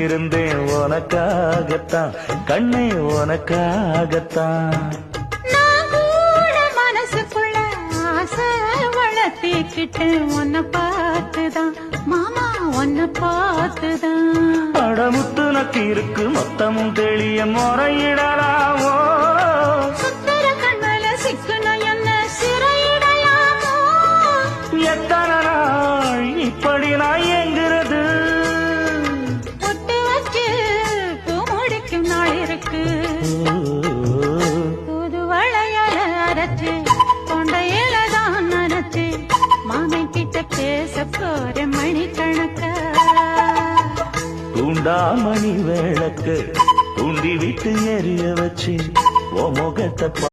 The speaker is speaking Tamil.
இருந்தேன் உனக்காகத்தான் கண்ணே உனக்காகத்தான். நான் கூட மனசுக்குள்ள ஆசை வளர்த்திக்கிட்டேன் உன்னை பார்த்துதான் மாமா உன்னை பார்த்துதான். அடமுத்து நக்கு இருக்கு மொத்தமும் தெளிய முறையிடலாமோ சுத்தர கண்மல சிக்கணும் என்ன சிறையிடையாமோ. எத்தனை நாள் இப்படி நான் எங்கிறது பொட்டு வச்சு பூ முடிக்கும் நாள் இருக்கு. புது வளையல அரைச்சு கொண்டையில தான் நனைச்சு மாமன் கிட்ட பேச போற மணிக்கணக்க. தூண்டாமணி விளக்கு தூண்டி விட்டு எரிய வச்சு ஓ முகத்தை